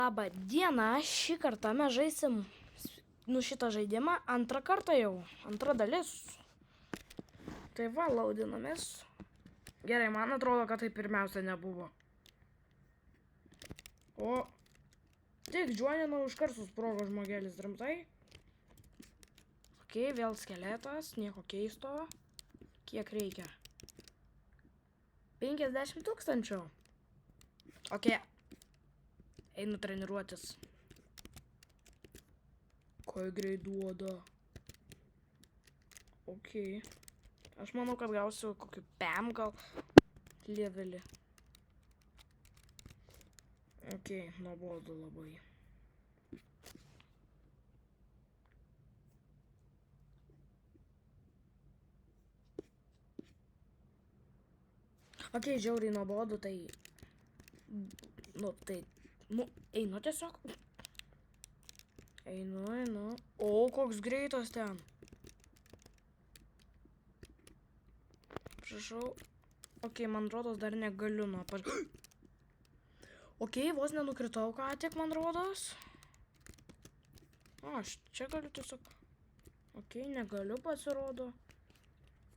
Labą dieną, šį kartą mes žaisim šitą žaidimą antrą kartą jau, antra dalis. Tai va, laudinamės. Gerai, man atrodo, kad tai pirmiausia nebuvo. O, tik džuoninau iškart susprogo žmogelis rimtai. Ok, vėl skeletas, nieko keisto. Kiek reikia? 50 000. Ok. Einu treniruotis. Ko greit duoda. Ok. Aš manau, kad gausiu kokį PM gal levelį. Ok, nuobodu labai. Ok, žiauriai nuobodu, tai... einu tiesiog. Einu. O, koks greitas ten. Prašau. Ok, man rodos dar negaliu nuo Ok, vos nenukritau ką tik, man rodos. O, aš čia galiu tiesiog. Ok, negaliu pasirodo.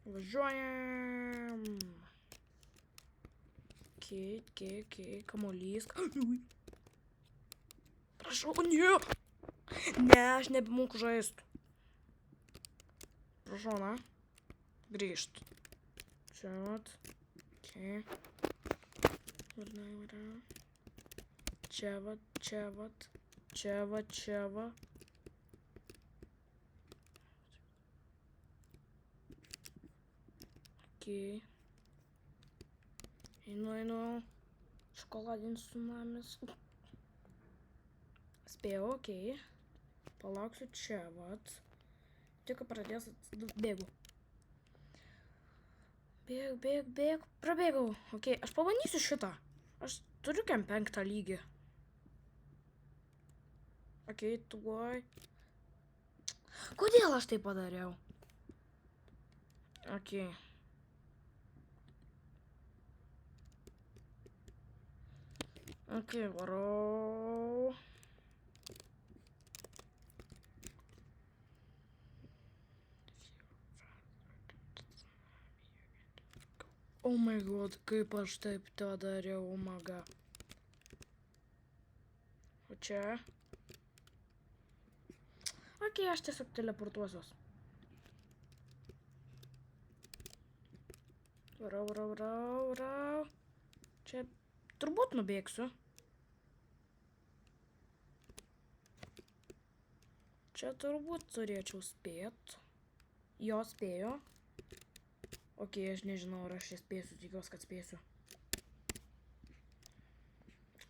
Važiuojam. Ok, kamuolys. Prašau, ne. Ne, aš nebemoku žaist. Prašau, na. Grįžt. Čia vat. Ok. Čia vat. Ok. Einu. Šokoladinis tsunamis. Spėjau, ok. Palauksiu čia, vat. Tik pradės bėgu. Bėg. Prabėgau. Ok, aš pabandysiu šitą. Aš turiu kem 5 lygį. Ok, tuoj. Kodėl aš tai padariau? Ok. Ok, varau. Oh my god, kaip aš taip tą dariau, maga. O čia? Ok, aš tiesiog teleportuosiuos. Varau. Čia turbūt nubėgsiu. Čia turbūt turėčiau spėt. Jo spėjo. Ok, aš nežinau, ar aš čia spėsiu, tikiuosi, kad spėsiu.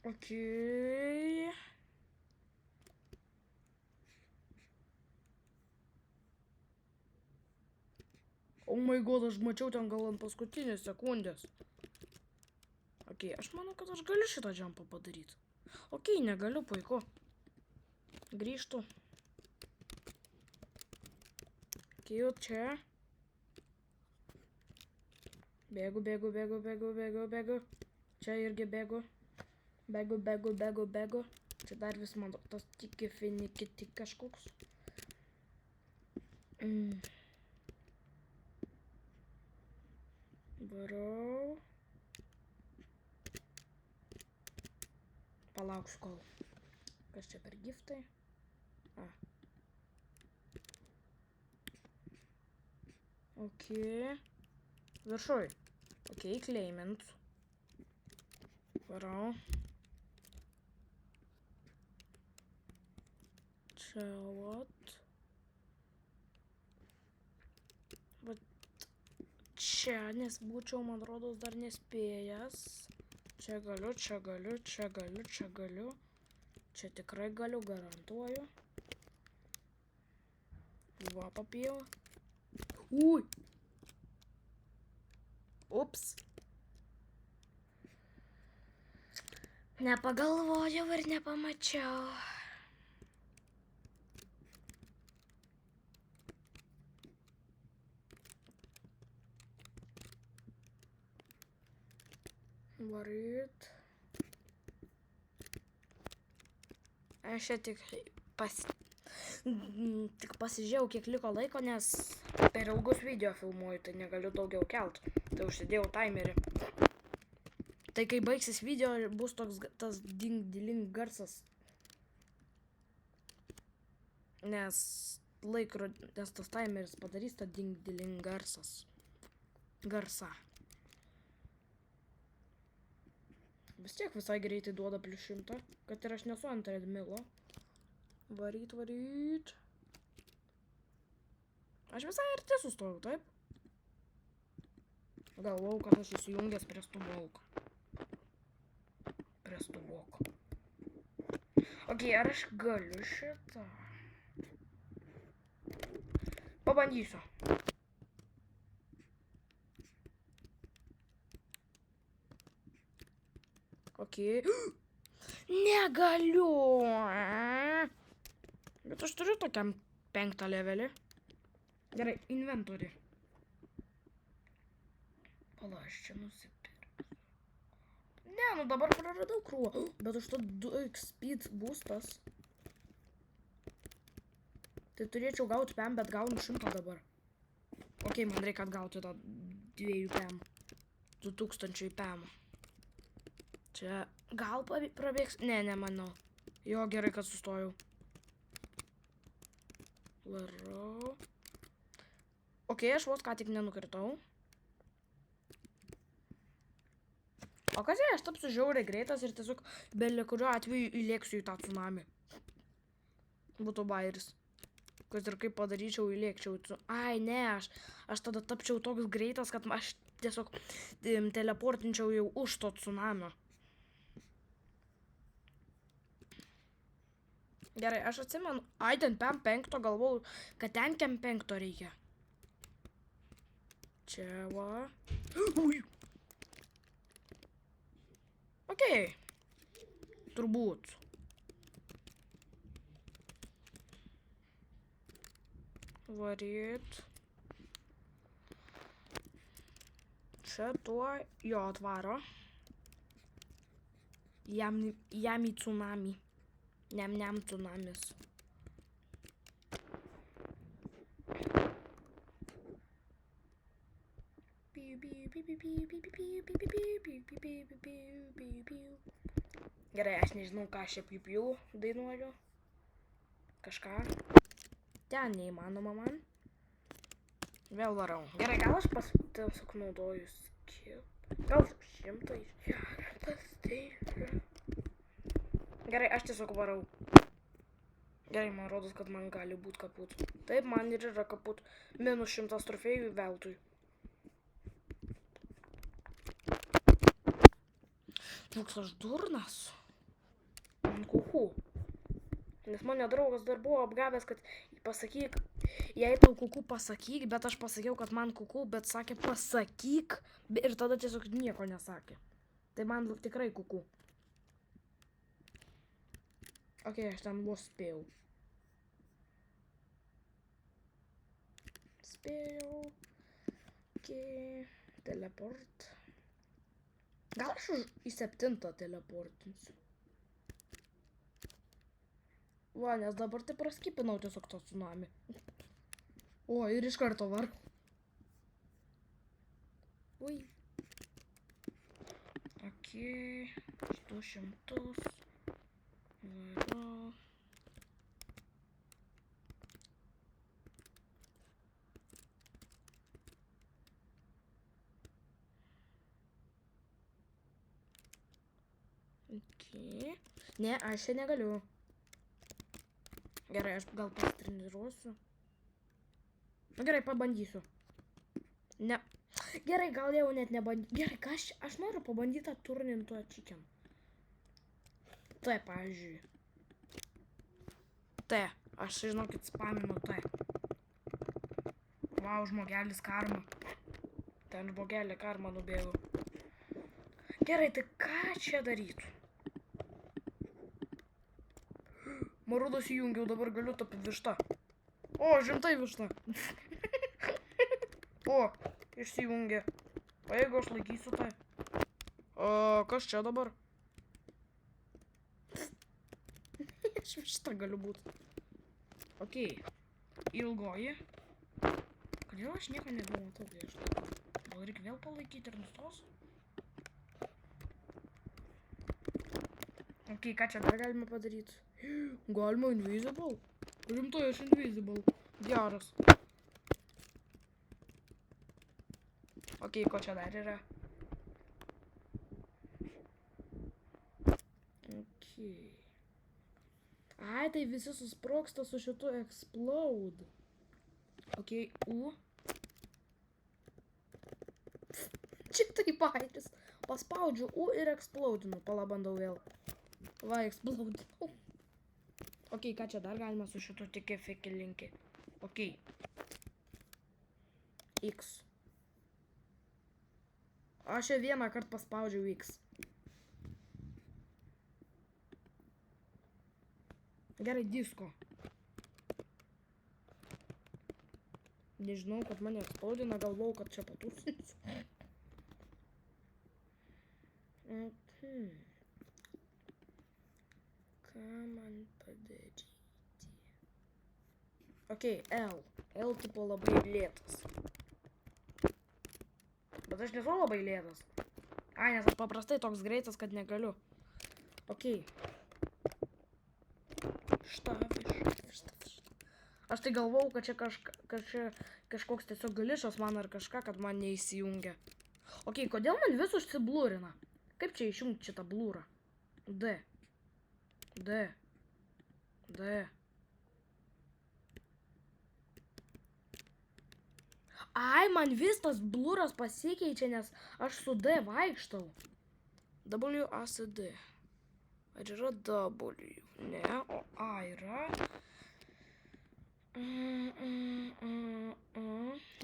Ok. Oh my god, aš mačiau ten gal ant paskutinės sekundės. Ok, aš manau, kad aš galiu šitą jumpą padaryti. Ok, negaliu, puiku. Grįžtu. Ok, jau čia. Bėgu. Čia irgi bėgu. Bėgu. Čia dar vis man tas tiki finikiti kažkoks. Varau. Palauksiu kol. Kas čia per giftai? Ok. Viršui. Ok, claimant. Varau. Čia vat. Vat čia, nes būčiau, man rodos, dar nespėjęs. Čia galiu. Čia tikrai galiu, garantuoju. Va, papėjau. Ui. Ups. Nepagalvojau ir nepamačiau. Varyt. Aš čia tik pasižiūrėjau, kiek liko laiko, nes per ilgus video filmuoju, tai negaliu daugiau kelt. Tai užsidėjau timerį. Tai kai baigsis video, bus toks tas ding-diling garsas. Nes tas timeris padarys tą ding-diling garsą. Vis tiek visai greitai duoda +100, kad ir aš nesu ant treadmilo. Varyt. Aš visai arti sustojau, taip? Galvojau, kad aš įsijungęs prie stuboko. Ok, ar aš galiu šitą? Pabandysiu. Ok. Negaliu. Bet aš turiu tokiam 5 levelį. Gerai, inventorių. Pala, aš čia nusipirksiu. Ne, nu dabar praradau krūvą. Bet už to 2x speed boostas. Tai turėčiau gauti PM, bet gaunu 100 dabar. Ok, man reikia atgauti tą 2 PM. 2000 PM. Čia gal prabėgs? Ne, nemanau. Jo, gerai, kad sustojau. Varau. Ok, aš vos ką tik nenukritau. O kas jei aš tapsiu žiauriai greitas ir tiesiog belė kuriuo atveju įlėksiu į tą tsunami? Būtų bairis. Kad ir kaip padaryčiau, įlėkčiau. Ai, ne, aš tada tapčiau toks greitas, kad aš tiesiog teleportinčiau jau už to tsunamio. Gerai, aš atsimenu, ai, ten PM5 galvojau, kad ten PM5 reikia. Čia va. Ui. Ok. Turbūt. Varyt. Čia tuo jo atvaro. Jam į tsunami. Niam tsunamis. Gerai, aš nežinau, ką aš čia piu dainuoju. Kažką. Ten neįmanoma man. Vėl varau. Gerai, gal aš tiesiog naudoju skip. Gal 100 išgertas tai yra. Gerai, aš tiesiog varau. Gerai, man rodos, kad man gali būti kaput. Taip, man ir yra kaput. -100 trofėjų veltui. Koks aš durnas. Man kuku. Nes mane draugas dar buvo apgavęs, kad pasakyk, jei tau kuku pasakyk, bet aš pasakiau, kad man kuku, bet sakė pasakyk ir tada tiesiog nieko nesakė. Tai man tikrai kuku. Ok, aš ten vos spėjau. Ok, teleport. Gal aš į 7 teleportinsiu. Va, nes dabar tai praskipinau tiesiog tą tsunami. O, ir iš karto var. Ui. Ok, 200. Varau. Ok. Ne, aš čia negaliu. Gerai, aš gal pasitreniruosiu. Na gerai, pabandysiu. Ne. Gerai, gal jau net nebandysiu. Gerai, ką aš noriu pabandyti tą turninto chicken. Tai, pavyzdžiui. Tai, aš žinokit spaminu tai. Vau, žmogelis karma. Ten žmogelė karma nubėgo. Gerai, tai ką čia darytų? Marudas įjungiau, dabar galiu tapti višta. O, žimtai višta. O, išsijungė. O jeigu aš laikysiu tai? O, kas čia dabar? Aš šitą galiu būt. Okei. Ilgoji. Kodėl aš nieko nebematau prieš tai? Gal reikia vėl palaikyti ir nustos? Okei, ką čia dar galima padaryti? Galima invisible. Rimtai, aš invisible. Geras. Okei, ko čia dar yra? Okei. Ai, tai visi susprogsta su šitu explode. Okei, U. Čia tai bairis. Paspaudžiu U ir explodinu. Pala, bandau vėl. Va, explodinau. Okei, ką čia dar galima su šitu tiki fiki linki? Okei. X. Aš jau vieną kartą paspaudžiau X. Gerai, disko. Nežinau, kad mane eksplodina, galvau, kad čia patūsinsiu. Ką man padaryti? Okei, L. L tipo labai lėtas. Bet aš nesu labai lėtas. Ai, nes aš paprastai toks greitas, kad negaliu. Okei. Aš tai galvau, kad čia kažkoks tiesiog gališas man ar kažką, kad man neįsijungia. Okei, kodėl man vis užsiblūrina? Kaip čia išjungti šitą blūrą? D. D. D. Ai, man vis tas blūras pasikeičia, nes aš su D vaikštau. W, A, C, D. Ar yra W? Ne, o A yra.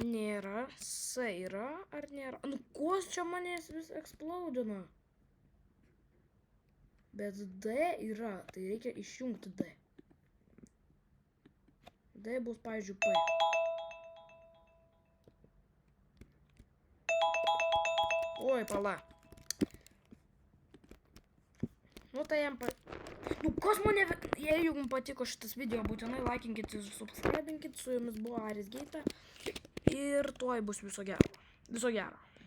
Nėra. S yra, ar nėra? Nu, kos čia manęs vis eksplodina? Bet D yra, tai reikia išjungti D. D bus, pavyzdžiui, P. Oi, pala. Nu, tai jam Nu, kas mane... Jei jums patiko šitas video, būtinai laikinkit ir subscribinkit. Su jumis buvo Aris Geita. Ir tuoj bus viso gero. Viso gero.